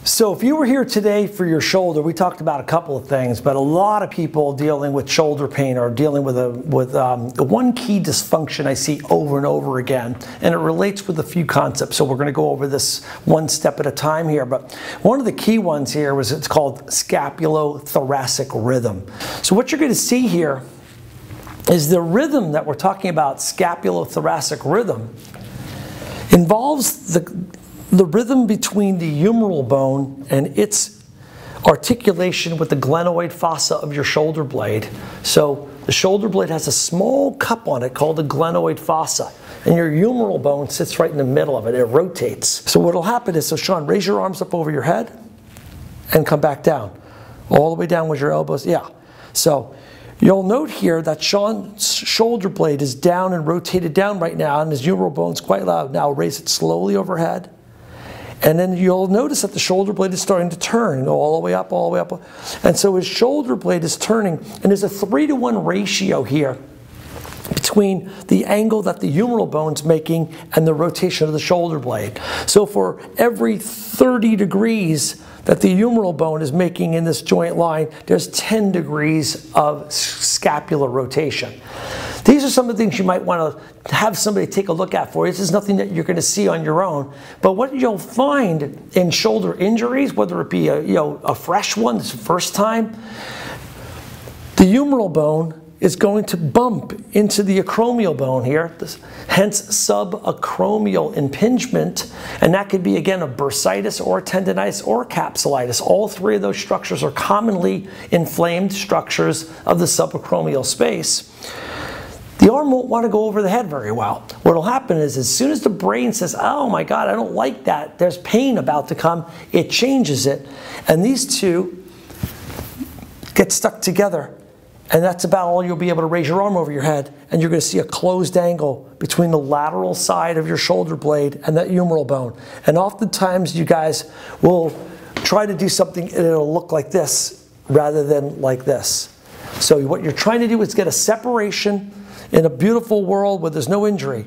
So if you were here today for your shoulder, we talked about a couple of things, but a lot of people dealing with shoulder pain are dealing with one key dysfunction I see over and over again, and it relates with a few concepts. So we're going to go over this one step at a time here, but one of the key ones here was it's called scapulothoracic rhythm. So what you're going to see here is the rhythm that we're talking about, scapulothoracic rhythm, involves the rhythm between the humeral bone and its articulation with the glenoid fossa of your shoulder blade. So the shoulder blade has a small cup on it called the glenoid fossa, and your humeral bone sits right in the middle of it. It rotates. So what will happen is, so Sean, raise your arms up over your head and come back down. All the way down with your elbows. Yeah. So you'll note here that Sean's shoulder blade is down and rotated down right now, and his humeral bone's quite loud. Now raise it slowly overhead. And then you'll notice that the shoulder blade is starting to turn, go all the way up, all the way up. And so his shoulder blade is turning, and there's a 3-to-1 ratio here between the angle that the humeral bone's making and the rotation of the shoulder blade. So for every 30 degrees that the humeral bone is making in this joint line, there's 10 degrees of scapular rotation. These are some of the things you might want to have somebody take a look at for you. This is nothing that you're going to see on your own. But what you'll find in shoulder injuries, whether it be a fresh one, it's the first time, the humeral bone is going to bump into the acromial bone here, hence subacromial impingement, and that could be, again, a bursitis or tendinitis or capsulitis. All three of those structures are commonly inflamed structures of the subacromial space. The arm won't want to go over the head very well. What will happen is, as soon as the brain says, oh my God, I don't like that, there's pain about to come, it changes it, and these two get stuck together. And that's about all you'll be able to raise your arm over your head, and you're going to see a closed angle between the lateral side of your shoulder blade and that humeral bone. And oftentimes you guys will try to do something and it'll look like this rather than like this. So what you're trying to do is get a separation in a beautiful world where there's no injury.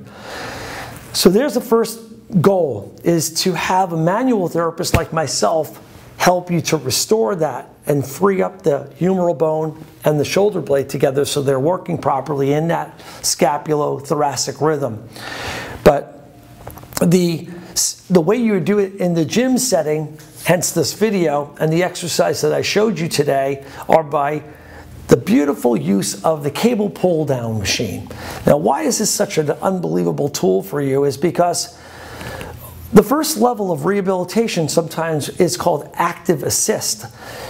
So there's the first goal, is to have a manual therapist like myself help you to restore that and free up the humeral bone and the shoulder blade together so they're working properly in that scapulothoracic rhythm. But the way you do it in the gym setting, hence this video, and the exercise that I showed you today, are by the beautiful use of the cable pull down machine. Now, why is this such an unbelievable tool for you is because the first level of rehabilitation sometimes is called active assist.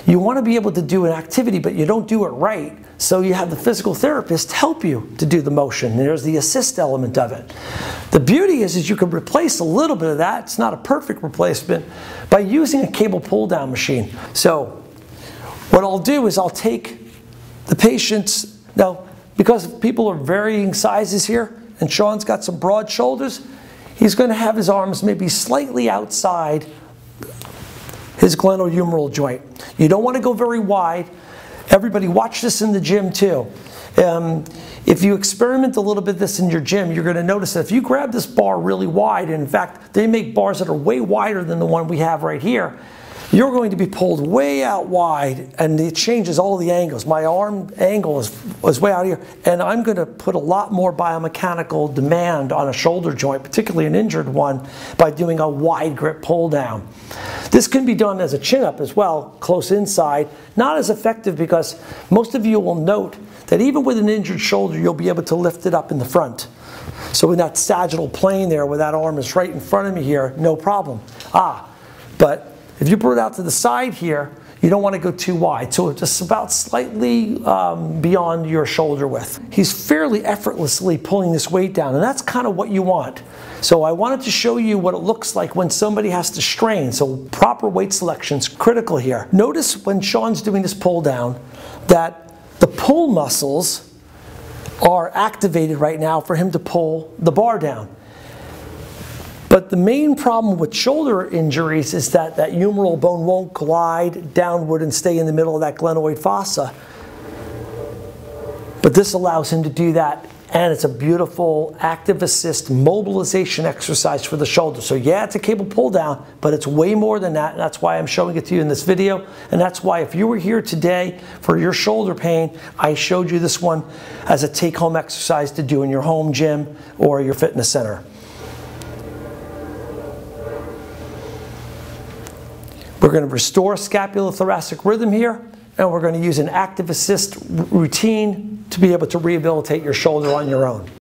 You want to be able to do an activity, but you don't do it right. So you have the physical therapist help you to do the motion. There's the assist element of it. The beauty is you can replace a little bit of that. It's not a perfect replacement by using a cable pull down machine. So what I'll do is I'll take the patient's, now because people are varying sizes here, and Sean's got some broad shoulders, he's going to have his arms maybe slightly outside his glenohumeral joint. You don't want to go very wide. Everybody watch this in the gym too. If you experiment a little bit this in your gym, you're going to notice that if you grab this bar really wide, and in fact they make bars that are way wider than the one we have right here, you're going to be pulled way out wide, and it changes all the angles. My arm angle is way out here, and I'm going to put a lot more biomechanical demand on a shoulder joint, particularly an injured one, by doing a wide grip pull down. This can be done as a chin up as well, close inside. Not as effective because most of you will note that even with an injured shoulder, you'll be able to lift it up in the front. So in that sagittal plane there, where that arm is right in front of me here, no problem. But if you put it out to the side here, you don't want to go too wide. So it's just about slightly beyond your shoulder width. He's fairly effortlessly pulling this weight down, and that's kind of what you want. So I wanted to show you what it looks like when somebody has to strain. So proper weight selection is critical here. Notice when Sean's doing this pull down that the pull muscles are activated right now for him to pull the bar down. But the main problem with shoulder injuries is that that humeral bone won't glide downward and stay in the middle of that glenoid fossa. But this allows him to do that And it's a beautiful active assist mobilization exercise for the shoulder. So yeah, it's a cable pull down, but it's way more than that. And that's why I'm showing it to you in this video. And that's why if you were here today for your shoulder pain, I showed you this one as a take-home exercise to do in your home gym or your fitness center. We're going to restore scapulothoracic rhythm here, and we're going to use an active assist routine to be able to rehabilitate your shoulder on your own.